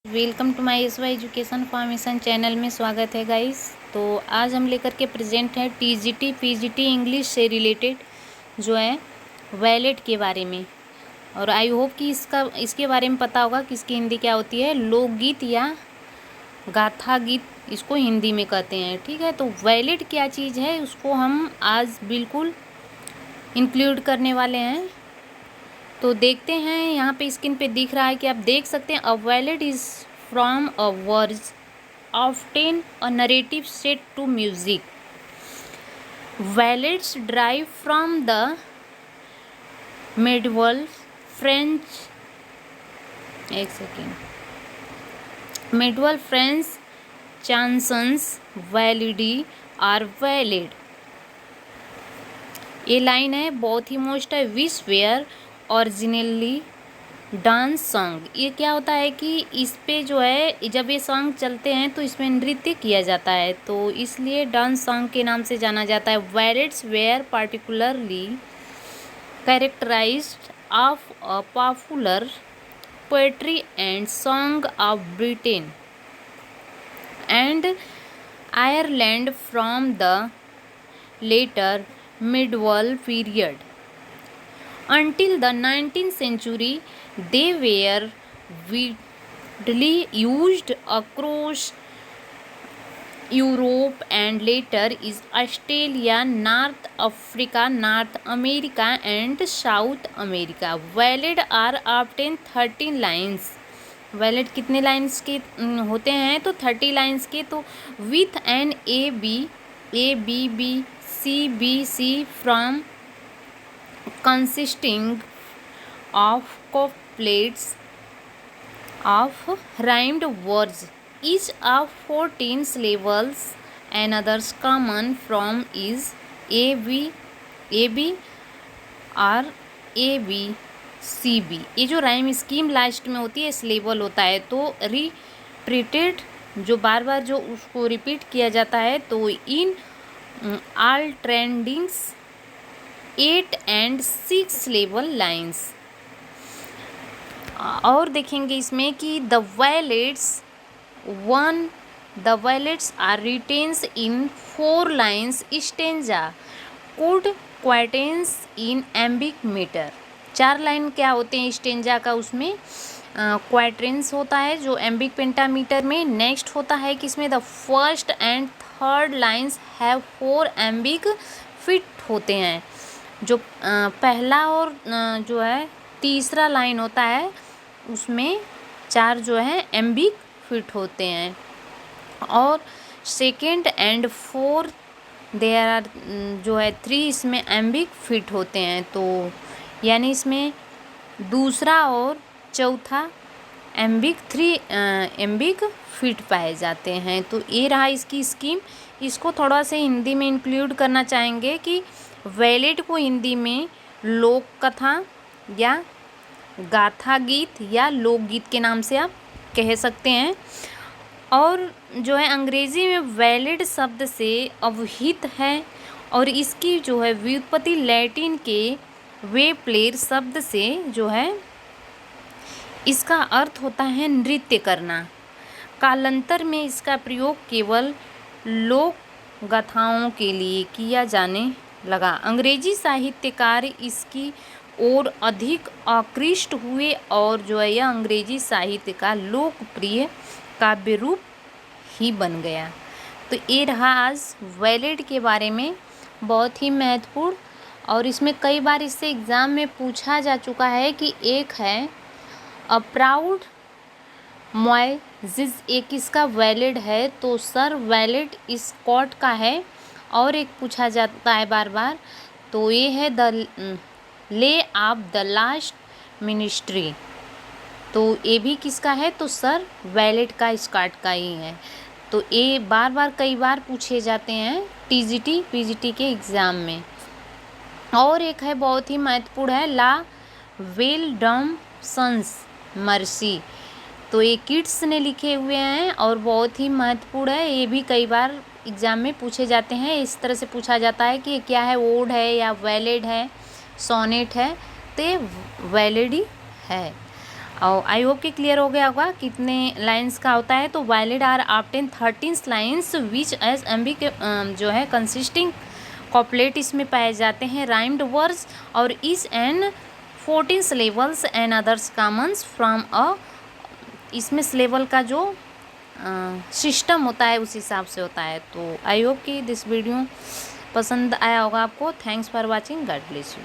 Welcome to my S Y education formation channel में स्वागत है गाइस। तो आज हम लेकर के प्रेजेंट हैं टीजीटी पीजीटी इंग्लिश से रिलेटेड जो है वैलेट के बारे में। और आई होप कि इसके बारे में पता होगा कि इसकी हिंदी क्या होती है। लोकगीत या गाथा गीत इसको हिंदी में कहते हैं, ठीक है। तो वैलेट क्या चीज़ है उसको हम आज बिल्कुल इंक्लूड करने वाले हैं। तो देखते हैं, यहाँ पे स्क्रीन पे दिख रहा है कि आप देख सकते हैं। A ballad is from a words often a narrative set to music. Ballads drive from the medieval French medieval French chansons balladee or ballad. ये लाइन है, बहुत ही मोस्ट है। Which were originally dance song. ये क्या होता है कि इस पे जो है जब ये सॉन्ग चलते हैं तो इसमें नृत्य किया जाता है, तो इसलिए डांस सॉन्ग के नाम से जाना जाता है। Ballads were particularly characterised of a popular poetry and song of Britain and Ireland from the later medieval period. Until the 19th century, they were widely used across Europe and later is Australia, North Africa, North America and South America. Valid are often 13 lines. Ballad कितने lines के होते हैं? तो 30 lines के। तो with an A B B CBC from consisting of couplets of rhymed words, each of 14 syllables. Another common form is AB or ABCB. ये जो rhyme scheme last में होती है सिलेबल होता है, तो रिपीटेड जो बार बार जो उसको रिपीट किया जाता है, तो इन all trendings 8 and 6 syllable lines। और देखेंगे इसमें कि the vowels are written in 4 lines stanza could quatrains in iambic meter। 4 line क्या होते हैं स्टेंजा का? उसमें क्वाट्रेंस होता है जो एम्बिक पेंटामीटर में। नेक्स्ट होता है कि इसमें the first and third lines have 4 iambic feet होते हैं। जो पहला और जो है तीसरा लाइन होता है उसमें 4 जो है एम्बिक फिट होते हैं। और second and fourth there are जो है 3 इसमें एम्बिक फिट होते हैं। तो यानी इसमें दूसरा और चौथा एम्बिक 3 एम्बिक फिट पाए जाते हैं। तो ये रहा इसकी स्कीम। इसको थोड़ा सा हिंदी में इंक्लूड करना चाहेंगे कि वैलेट को हिंदी में लोक कथा या गाथा गीत या लोकगीत के नाम से आप कह सकते हैं। और जो है अंग्रेज़ी में वैलेट शब्द से अवहित है और इसकी जो है व्युत्पत्ति लैटिन के वे प्लेयर शब्द से जो है इसका अर्थ होता है नृत्य करना। कालांतर में इसका प्रयोग केवल लोक गाथाओं के लिए किया जाने लगा। अंग्रेजी साहित्यकार इसकी ओर अधिक आकृष्ट हुए और जो है यह अंग्रेजी साहित्य का लोकप्रिय काव्य रूप ही बन गया। तो ये रहा आज वैलेट के बारे में, बहुत ही महत्वपूर्ण। और इसमें कई बार इससे एग्ज़ाम में पूछा जा चुका है कि एक है अ प्राउड मॉयजिज, एक इसका वैलिड है। तो सर वैलिड इस कोट का है। और एक पूछा जाता है बार बार, तो ये है the lay off the last ministry. तो ये भी किसका है? तो सर वैलिड का स्कॉट का ही है। तो ये बार बार कई बार पूछे जाते हैं टीजीटी पीजीटी के एग्ज़ाम में। और एक है बहुत ही महत्वपूर्ण है ला वेल डम सन्स मर्सी। तो ये किड्स ने लिखे हुए हैं और बहुत ही महत्वपूर्ण है। ये भी कई बार एग्ज़ाम में पूछे जाते हैं। इस तरह से पूछा जाता है कि क्या है, ओड है या वैलिड है, सोनेट है। तो ये वैलिड ही है। और आई होप कि क्लियर हो गया होगा कितने लाइंस का होता है। तो ballad are often 13 lines which as iambic जो है कंसिस्टिंग कॉपलेट इसमें पाए जाते हैं, राइम्ड वर्ड्स और इस and 14 syllables and others Commons from a, इसमें सिलेबल का जो सिस्टम होता है उस हिसाब से होता है। तो आई होप कि दिस वीडियो पसंद आया होगा आपको। Thanks for watching, God bless you.